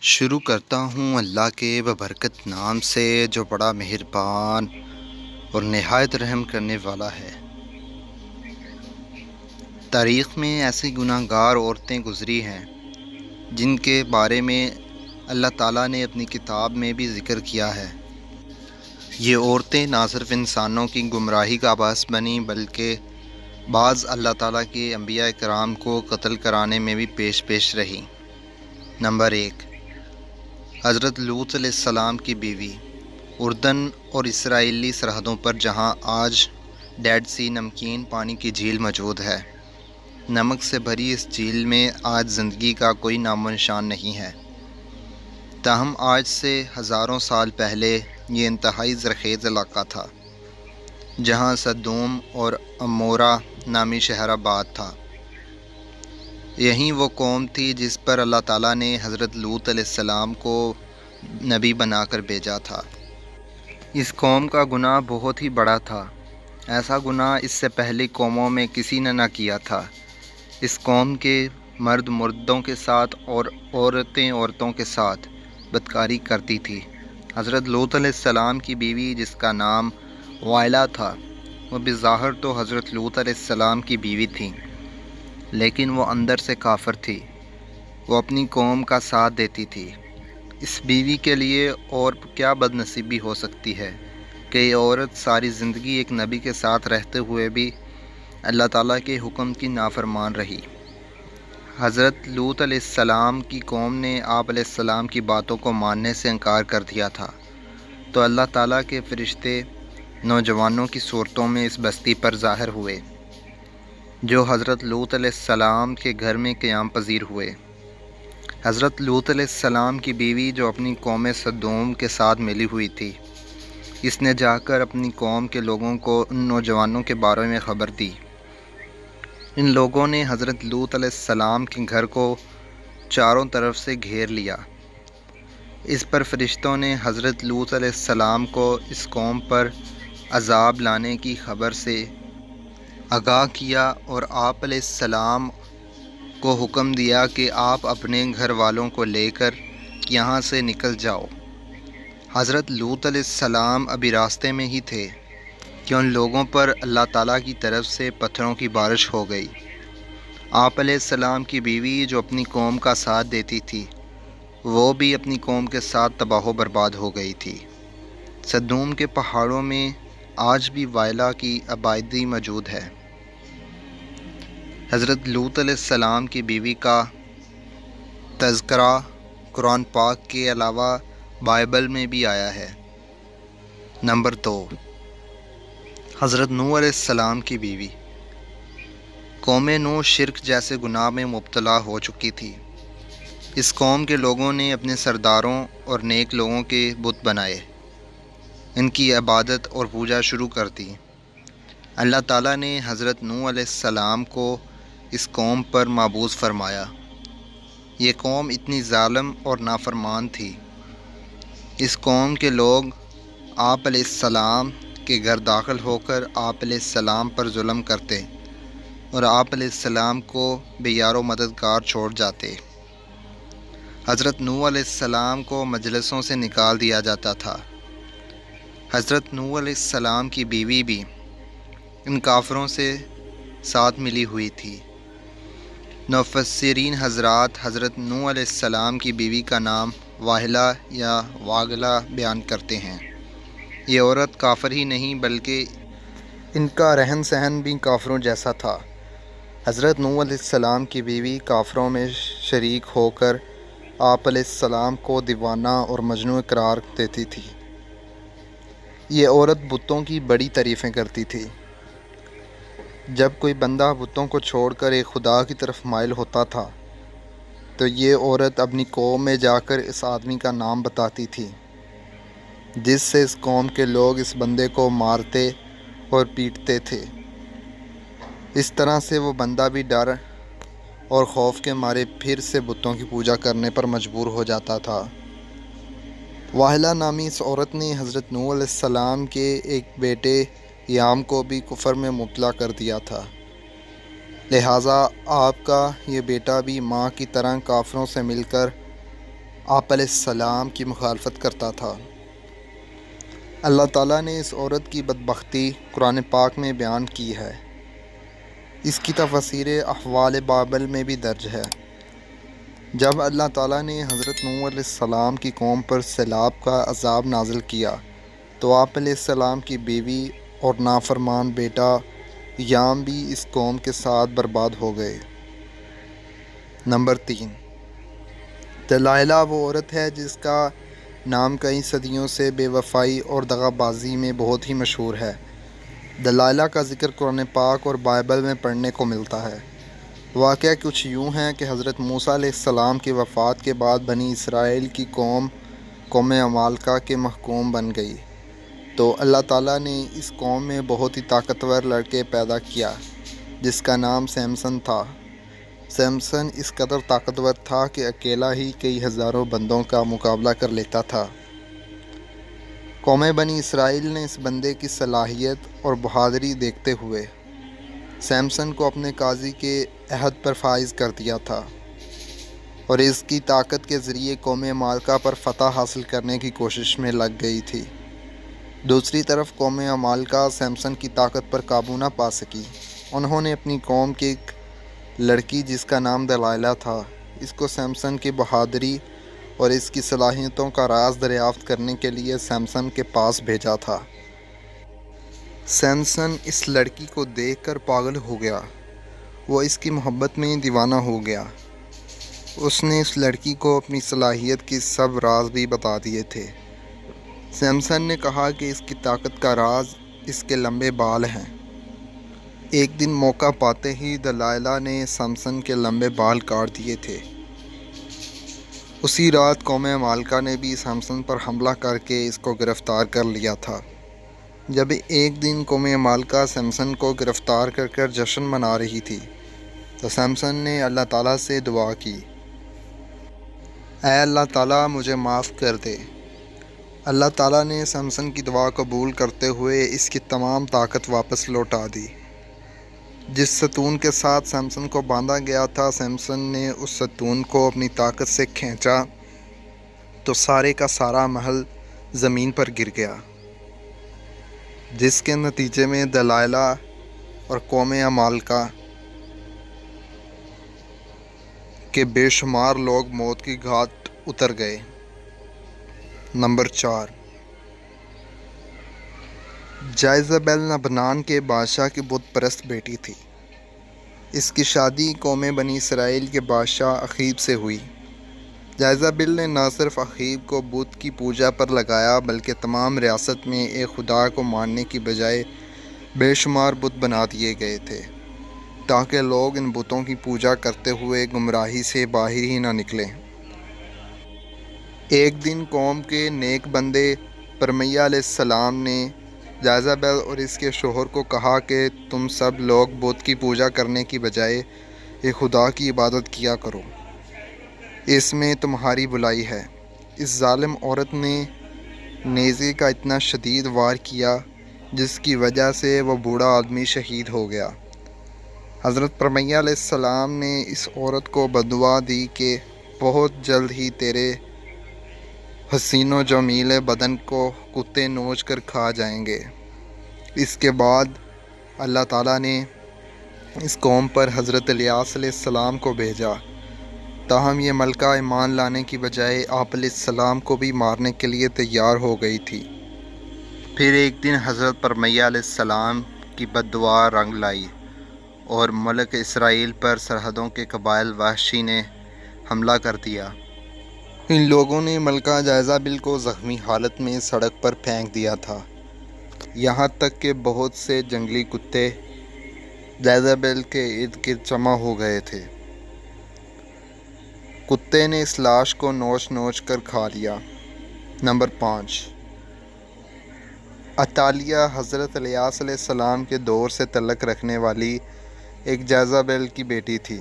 شروع کرتا ہوں اللہ کے ببرکت نام سے جو بڑا مہربان اور نہایت رحم کرنے والا ہے۔ تاریخ میں ایسی گناہ گار عورتیں گزری ہیں جن کے بارے میں اللہ تعالیٰ نے اپنی کتاب میں بھی ذکر کیا ہے۔ یہ عورتیں نہ صرف انسانوں کی گمراہی کا باعث بنیں بلکہ بعض اللہ تعالیٰ کے انبیاء کرام کو قتل کرانے میں بھی پیش رہیں۔ نمبر 1، حضرت لوط علیہ السلام کی بیوی۔ اردن اور اسرائیلی سرحدوں پر جہاں آج ڈیڈ سی نمکین پانی کی جھیل موجود ہے، نمک سے بھری اس جھیل میں آج زندگی کا کوئی نام و نشان نہیں ہے۔ تاہم آج سے ہزاروں سال پہلے یہ انتہائی زرخیز علاقہ تھا، جہاں سدوم اور عمورہ نامی شہر آباد تھا۔ یہی وہ قوم تھی جس پر اللہ تعالیٰ نے حضرت لوط علیہ السلام کو نبی بنا کر بھیجا تھا۔ اس قوم کا گناہ بہت ہی بڑا تھا۔ ایسا گناہ اس سے پہلی قوموں میں کسی نے نہ کیا تھا۔ اس قوم کے مرد مردوں کے ساتھ اور عورتیں عورتوں کے ساتھ بدکاری کرتی تھی۔ حضرت لوط علیہ السلام کی بیوی جس کا نام وائلہ تھا، وہ بظاہر تو حضرت لوط علیہ السلام کی بیوی تھی، لیکن وہ اندر سے کافر تھی۔ وہ اپنی قوم کا ساتھ دیتی تھی۔ اس بیوی کے لیے اور کیا بد نصیبی ہو سکتی ہے کہ یہ عورت ساری زندگی ایک نبی کے ساتھ رہتے ہوئے بھی اللہ تعالیٰ کے حکم کی نافرمان رہی۔ حضرت لوط علیہ السلام کی قوم نے آپ علیہ السلام کی باتوں کو ماننے سے انکار کر دیا تھا، تو اللہ تعالیٰ کے فرشتے نوجوانوں کی صورتوں میں اس بستی پر ظاہر ہوئے، جو حضرت لوط علیہ السلام کے گھر میں قیام پذیر ہوئے۔ حضرت لوط علیہ السلام کی بیوی جو اپنی قوم سدوم کے ساتھ ملی ہوئی تھی، اس نے جا کر اپنی قوم کے لوگوں کو ان نوجوانوں کے بارے میں خبر دی۔ ان لوگوں نے حضرت لوط علیہ السلام کے گھر کو چاروں طرف سے گھیر لیا۔ اس پر فرشتوں نے حضرت لوط علیہ السلام کو اس قوم پر عذاب لانے کی خبر سے آگاہ کیا اور آپ علیہ السلام کو حکم دیا کہ آپ اپنے گھر والوں کو لے کر یہاں سے نکل جاؤ۔ حضرت لوط علیہ السلام ابھی راستے میں ہی تھے کہ ان لوگوں پر اللہ تعالیٰ کی طرف سے پتھروں کی بارش ہو گئی۔ آپ علیہ السلام کی بیوی جو اپنی قوم کا ساتھ دیتی تھی، وہ بھی اپنی قوم کے ساتھ تباہ و برباد ہو گئی تھی۔ سدوم کے پہاڑوں میں آج بھی وائلہ کی آبادی موجود ہے۔ حضرت لوط علیہ السلام کی بیوی کا تذکرہ قرآن پاک کے علاوہ بائبل میں بھی آیا ہے۔ نمبر 2، حضرت نوح علیہ السلام کی بیوی۔ قوم نوح شرک جیسے گناہ میں مبتلا ہو چکی تھی۔ اس قوم کے لوگوں نے اپنے سرداروں اور نیک لوگوں کے بت بنائے، ان کی عبادت اور پوجا شروع کر دی۔ اللہ تعالیٰ نے حضرت نوح علیہ السلام کو اس قوم پر مبعوث فرمایا۔ یہ قوم اتنی ظالم اور نافرمان تھی۔ اس قوم کے لوگ آپ علیہ السلام کے گھر داخل ہو کر آپ علیہ السلام پر ظلم کرتے اور آپ علیہ السلام کو بے یار و مددگار چھوڑ جاتے۔ حضرت نوح علیہ السلام کو مجلسوں سے نکال دیا جاتا تھا۔ حضرت نوح علیہ السلام کی بیوی بھی ان کافروں سے ساتھ ملی ہوئی تھی۔ مفسرین حضرات حضرت نوح علیہ السلام کی بیوی کا نام واہلہ یا واگلہ بیان کرتے ہیں۔ یہ عورت کافر ہی نہیں بلکہ ان کا رہن سہن بھی کافروں جیسا تھا۔ حضرت نوح علیہ السلام کی بیوی کافروں میں شریک ہو کر آپ علیہ السلام کو دیوانہ اور مجنون قرار دیتی تھی۔ یہ عورت بتوں کی بڑی تعریفیں کرتی تھی۔ جب کوئی بندہ بتوں کو چھوڑ کر ایک خدا کی طرف مائل ہوتا تھا تو یہ عورت اپنی قوم میں جا کر اس آدمی کا نام بتاتی تھی، جس سے اس قوم کے لوگ اس بندے کو مارتے اور پیٹتے تھے۔ اس طرح سے وہ بندہ بھی ڈر اور خوف کے مارے پھر سے بتوں کی پوجا کرنے پر مجبور ہو جاتا تھا۔ واہلہ نامی اس عورت نے حضرت نوح علیہ السلام کے ایک بیٹے یام کو بھی کفر میں مبتلا کر دیا تھا، لہٰذا آپ کا یہ بیٹا بھی ماں کی طرح کافروں سے مل کر آپ علیہ السلام کی مخالفت کرتا تھا۔ اللہ تعالیٰ نے اس عورت کی بدبختی قرآن پاک میں بیان کی ہے۔ اس کی تفسیر احوال بابل میں بھی درج ہے۔ جب اللہ تعالیٰ نے حضرت نوح علیہ السلام کی قوم پر سیلاب کا عذاب نازل کیا تو آپ علیہ السلام کی بیوی اور نافرمان بیٹا یام بھی اس قوم کے ساتھ برباد ہو گئے۔ نمبر 3، دلائلہ وہ عورت ہے جس کا نام کئی صدیوں سے بے وفائی اور دغا بازی میں بہت ہی مشہور ہے۔ دلائلہ کا ذکر قرآن پاک اور بائبل میں پڑھنے کو ملتا ہے۔ واقعہ کچھ یوں ہے کہ حضرت موسیٰ علیہ السلام کی وفات کے بعد بنی اسرائیل کی قوم عمالقہ کے محکوم بن گئی، تو اللہ تعالیٰ نے اس قوم میں بہت ہی طاقتور لڑکے پیدا کیا جس کا نام سمسن تھا۔ سمسن اس قدر طاقتور تھا کہ اکیلا ہی کئی ہزاروں بندوں کا مقابلہ کر لیتا تھا۔ قوم بنی اسرائیل نے اس بندے کی صلاحیت اور بہادری دیکھتے ہوئے سمسن کو اپنے قاضی کے عہد پر فائز کر دیا تھا اور اس کی طاقت کے ذریعے قوم عمالقہ پر فتح حاصل کرنے کی کوشش میں لگ گئی تھی۔ دوسری طرف قوم عمالقہ سمسن کی طاقت پر قابو نہ پا سکی۔ انہوں نے اپنی قوم کی ایک لڑکی جس کا نام دلائلہ تھا، اس کو سمسن کی بہادری اور اس کی صلاحیتوں کا راز دریافت کرنے کے لیے سمسن کے پاس بھیجا تھا۔ سمسن اس لڑکی کو دیکھ کر پاگل ہو گیا، وہ اس کی محبت میں دیوانہ ہو گیا۔ اس نے اس لڑکی کو اپنی صلاحیت کی سب راز بھی بتا دیے تھے۔ سمسن نے کہا کہ اس کی طاقت کا راز اس کے لمبے بال ہیں۔ ایک دن موقع پاتے ہی دلائلہ نے سمسن کے لمبے بال کاٹ دیے تھے۔ اسی رات قوم عمالقہ نے بھی سمسن پر حملہ کر کے اس کو گرفتار کر لیا تھا۔ جب ایک دن قوم عمالقہ سمسن کو گرفتار کر جشن منا رہی تھی تو سمسن نے اللہ تعالیٰ سے دعا کی، اے اللہ تعالیٰ مجھے معاف کر دے۔ اللہ تعالیٰ نے سمسن کی دعا قبول کرتے ہوئے اس کی تمام طاقت واپس لوٹا دی۔ جس ستون کے ساتھ سمسن کو باندھا گیا تھا، سمسن نے اس ستون کو اپنی طاقت سے کھینچا تو سارے کا سارا محل زمین پر گر گیا، جس کے نتیجے میں دلائلہ اور قوم عمالقہ کے بے شمار لوگ موت کی گھاٹ اتر گئے۔ نمبر 4، جائزبیل لبنان کے بادشاہ کی بت پرست بیٹی تھی۔ اس کی شادی قوم بنی اسرائیل کے بادشاہ اخیب سے ہوئی۔ جائزبیل نے نہ صرف اخیب کو بت کی پوجا پر لگایا بلکہ تمام ریاست میں ایک خدا کو ماننے کی بجائے بے شمار بت بنا دیے گئے تھے تاکہ لوگ ان بتوں کی پوجا کرتے ہوئے گمراہی سے باہر ہی نہ نکلیں۔ ایک دن قوم کے نیک بندے پرمیہ علیہ السلام نے جائزبیل اور اس کے شوہر کو کہا کہ تم سب لوگ بت کی پوجا کرنے کی بجائے ایک خدا کی عبادت کیا کرو، اس میں تمہاری بھلائی ہے۔ اس ظالم عورت نے نیزے کا اتنا شدید وار کیا جس کی وجہ سے وہ بوڑھا آدمی شہید ہو گیا۔ حضرت پرمیہ علیہ السلام نے اس عورت کو بددعا دی کہ بہت جلد ہی تیرے حسین و جمیل بدن کو کتے نوچ کر کھا جائیں گے۔ اس کے بعد اللہ تعالیٰ نے اس قوم پر حضرت الیاس علیہ السلام کو بھیجا، تاہم یہ ملکہ ایمان لانے کی بجائے آپ علیہ السلام کو بھی مارنے کے لیے تیار ہو گئی تھی۔ پھر ایک دن حضرت پرمیہ علیہ السلام کی بددعا رنگ لائی اور ملک اسرائیل پر سرحدوں کے قبائل وحشی نے حملہ کر دیا۔ ان لوگوں نے ملکہ جائزبیل کو زخمی حالت میں سڑک پر پھینک دیا تھا، یہاں تک کہ بہت سے جنگلی کتے جائزبیل کے ارد گرد جمع ہو گئے تھے۔ کتے نے اس لاش کو نوچ نوچ کر کھا لیا۔ نمبر 5، عتالیہ حضرت الیاس علیہ السلام کے دور سے تعلق رکھنے والی ایک جائزبیل کی بیٹی تھی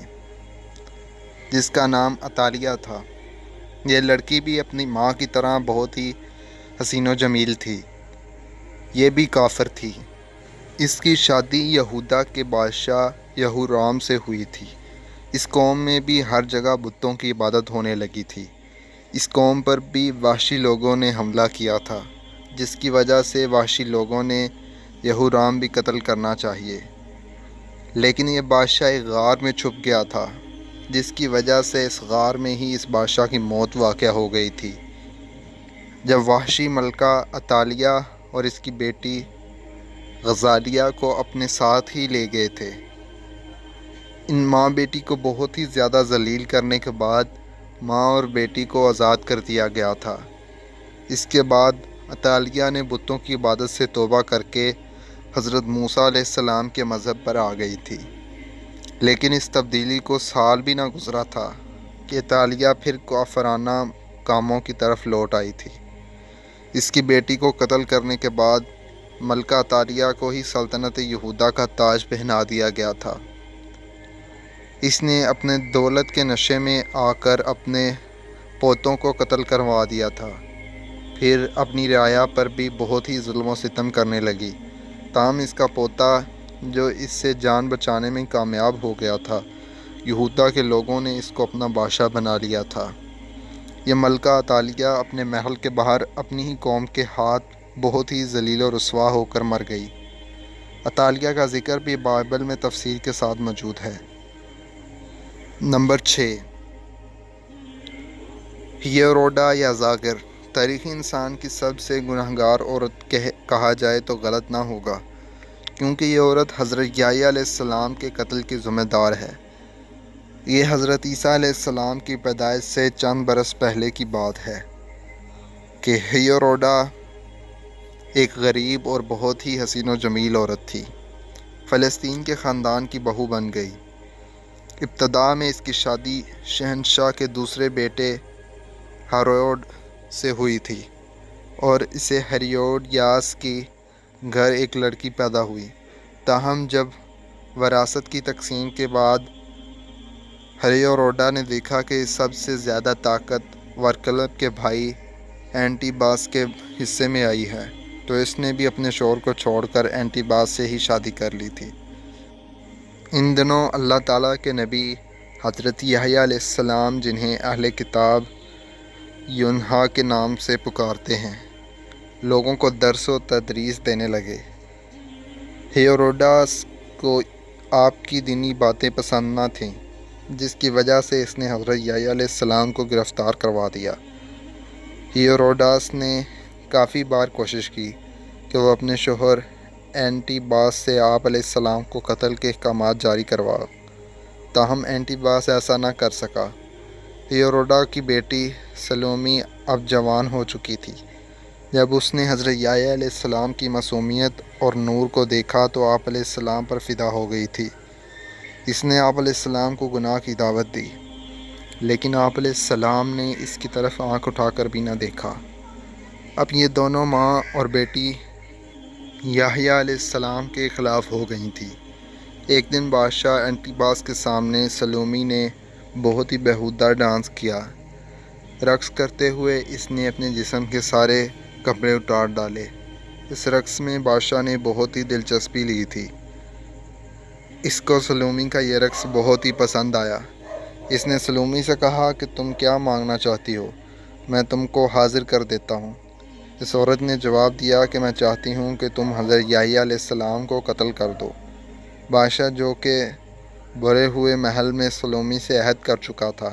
جس کا نام عتالیہ تھا۔ یہ لڑکی بھی اپنی ماں کی طرح بہت ہی حسین و جمیل تھی، یہ بھی کافر تھی۔ اس کی شادی یہودا کے بادشاہ یہورام سے ہوئی تھی۔ اس قوم میں بھی ہر جگہ بتوں کی عبادت ہونے لگی تھی۔ اس قوم پر بھی وحشی لوگوں نے حملہ کیا تھا، جس کی وجہ سے وحشی لوگوں نے یہورام بھی قتل کرنا چاہیے، لیکن یہ بادشاہ ایک غار میں چھپ گیا تھا، جس کی وجہ سے اس غار میں ہی اس بادشاہ کی موت واقع ہو گئی تھی۔ جب وحشی ملکہ عطالیہ اور اس کی بیٹی غزالیہ کو اپنے ساتھ ہی لے گئے تھے۔ ان ماں بیٹی کو بہت ہی زیادہ ذلیل کرنے کے بعد ماں اور بیٹی کو آزاد کر دیا گیا تھا۔ اس کے بعد عطالیہ نے بتوں کی عبادت سے توبہ کر کے حضرت موسیٰ علیہ السلام کے مذہب پر آ گئی تھی، لیکن اس تبدیلی کو سال بھی نہ گزرا تھا کہ عطالیہ پھر کافرانہ کاموں کی طرف لوٹ آئی تھی۔ اس کی بیٹی کو قتل کرنے کے بعد ملکہ عطالیہ کو ہی سلطنت یہودا کا تاج پہنا دیا گیا تھا۔ اس نے اپنے دولت کے نشے میں آ کر اپنے پوتوں کو قتل کروا دیا تھا، پھر اپنی رعایا پر بھی بہت ہی ظلم و ستم کرنے لگی، تاہم اس کا پوتا جو اس سے جان بچانے میں کامیاب ہو گیا تھا، یہودا کے لوگوں نے اس کو اپنا بادشاہ بنا لیا تھا۔ یہ ملکہ عطالیہ اپنے محل کے باہر اپنی ہی قوم کے ہاتھ بہت ہی ذلیل و رسوا ہو کر مر گئی۔ عطالیہ کا ذکر بھی بائبل میں تفصیل کے ساتھ موجود ہے۔ نمبر 6، ہیروڈا یا زاگر۔ تاریخی انسان کی سب سے گنہگار عورت کہا جائے تو غلط نہ ہوگا، کیونکہ یہ عورت حضرت یحییٰ علیہ السلام کے قتل کی ذمہ دار ہے۔ یہ حضرت عیسیٰ علیہ السلام کی پیدائش سے چند برس پہلے کی بات ہے کہ ہیروڈا ایک غریب اور بہت ہی حسین و جمیل عورت تھی۔ فلسطین کے خاندان کی بہو بن گئی۔ ابتدا میں اس کی شادی شہنشاہ کے دوسرے بیٹے ہیروڈ سے ہوئی تھی، اور اسے ہیروڈیاس کے گھر ایک لڑکی پیدا ہوئی۔ تاہم جب وراثت کی تقسیم کے بعد ہیروڈا نے دیکھا کہ سب سے زیادہ طاقت ورکلب کے بھائی اینٹی باس کے حصے میں آئی ہے، تو اس نے بھی اپنے شوہر کو چھوڑ کر اینٹی باس سے ہی شادی کر لی تھی۔ ان دنوں اللہ تعالیٰ کے نبی حضرت یحییٰ علیہ السلام، جنہیں اہل کتاب یونہا کے نام سے پکارتے ہیں، لوگوں کو درس و تدریس دینے لگے۔ ہیروڈاس کو آپ کی دینی باتیں پسند نہ تھیں، جس کی وجہ سے اس نے حضرت یحییٰ علیہ السلام کو گرفتار کروا دیا۔ ہیروڈاس نے کافی بار کوشش کی کہ وہ اپنے شوہر اینٹی باس سے آپ علیہ السلام کو قتل کے احکامات جاری کروا، تاہم اینٹی باس ایسا نہ کر سکا۔ ہیروڈا کی بیٹی سلومی اب جوان ہو چکی تھی۔ جب اس نے حضرت یحییٰ علیہ السلام کی معصومیت اور نور کو دیکھا تو آپ علیہ السلام پر فدا ہو گئی تھی۔ اس نے آپ علیہ السلام کو گناہ کی دعوت دی، لیکن آپ علیہ السلام نے اس کی طرف آنکھ اٹھا کر بھی نہ دیکھا۔ اب یہ دونوں ماں اور بیٹی یحییٰ علیہ السلام کے خلاف ہو گئی تھیں۔ ایک دن بادشاہ اینٹی باس کے سامنے سلومی نے بہت ہی بیہودہ ڈانس کیا۔ رقص کرتے ہوئے اس نے اپنے جسم کے سارے کپڑے اتار ڈالے۔ اس رقص میں بادشاہ نے بہت ہی دلچسپی لی تھی۔ اس کو سلومی کا یہ رقص بہت ہی پسند آیا۔ اس نے سلومی سے کہا کہ تم کیا مانگنا چاہتی ہو، میں تم کو حاضر کر دیتا ہوں۔ اس عورت نے جواب دیا کہ میں چاہتی ہوں کہ تم حضرت یحییٰ علیہ السلام کو قتل کر دو۔ بادشاہ، جو کہ بھرے ہوئے محل میں سلومی سے عہد کر چکا تھا،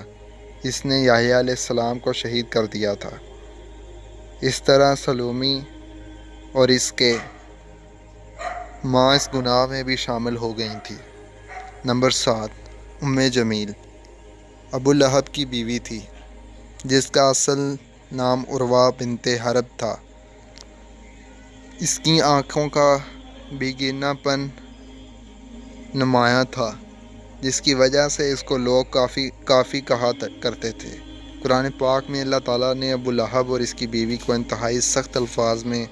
اس نے یحییٰ علیہ السلام کو شہید کر دیا تھا۔ اس طرح سلومی اور اس کے ماں اس گناہ میں بھی شامل ہو گئی تھی۔ نمبر 7، ام جمیل ابو لہب کی بیوی تھی، جس کا اصل نام عروہ بنت حرب تھا۔ اس کی آنکھوں کا بیگانہ پن نمایاں تھا، جس کی وجہ سے اس کو لوگ کافی کہا کرتے تھے۔ قرآن پاک میں اللہ تعالیٰ نے ابو لہب اور اس کی بیوی کو انتہائی سخت الفاظ میں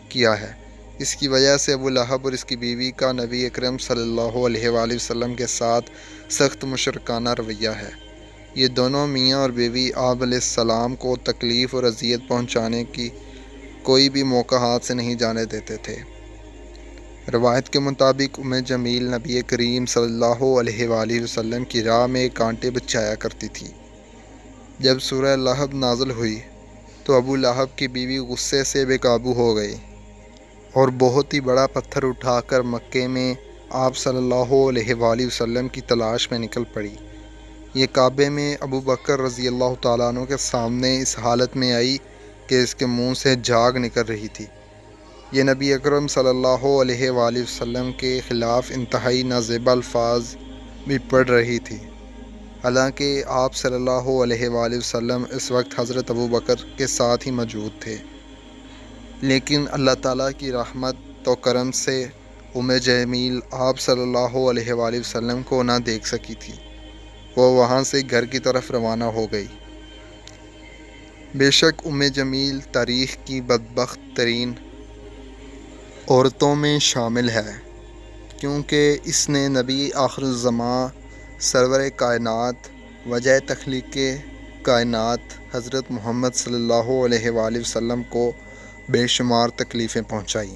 کیا ہے۔ اس کی وجہ سے ابو لہب اور اس کی بیوی کا نبی اکرم صلی اللہ علیہ وآلہ وسلم کے ساتھ سخت مشرکانہ رویہ ہے۔ یہ دونوں میاں اور بیوی آپ علیہ السلام کو تکلیف اور اذیت پہنچانے کی کوئی بھی موقع ہاتھ سے نہیں جانے دیتے تھے۔ روایت کے مطابق ام جمیل نبی کریم صلی اللہ علیہ وآلہ وسلم کی راہ میں کانٹے بچھایا کرتی تھی۔ جب سورہ لہب نازل ہوئی تو ابو لہب کی بیوی غصے سے بے قابو ہو گئی اور بہت ہی بڑا پتھر اٹھا کر مکے میں آپ صلی اللہ علیہ وآلہ وسلم کی تلاش میں نکل پڑی۔ یہ کعبے میں ابو بکر رضی اللہ تعالیٰ عنہ کے سامنے اس حالت میں آئی کہ اس کے منہ سے جھاگ نکل رہی تھی۔ یہ نبی اکرم صلی اللہ علیہ وآلہ وسلم کے خلاف انتہائی نازیبا الفاظ بھی پڑھ رہی تھی، حالانکہ آپ صلی اللہ علیہ وآلہ وسلم اس وقت حضرت ابو بکر کے ساتھ ہی موجود تھے، لیکن اللہ تعالیٰ کی رحمت و کرم سے جمیل آپ صلی اللہ علیہ وآلہ وسلم کو نہ دیکھ سکی تھی۔ وہ وہاں سے گھر کی طرف روانہ ہو گئی۔ بے شک جمیل تاریخ کی بدبخت ترین عورتوں میں شامل ہے، کیونکہ اس نے نبی آخر الزماں، سرور کائنات، وجہ تخلیق کائنات حضرت محمد صلی اللہ علیہ وآلہ وسلم کو بے شمار تکلیفیں پہنچائیں۔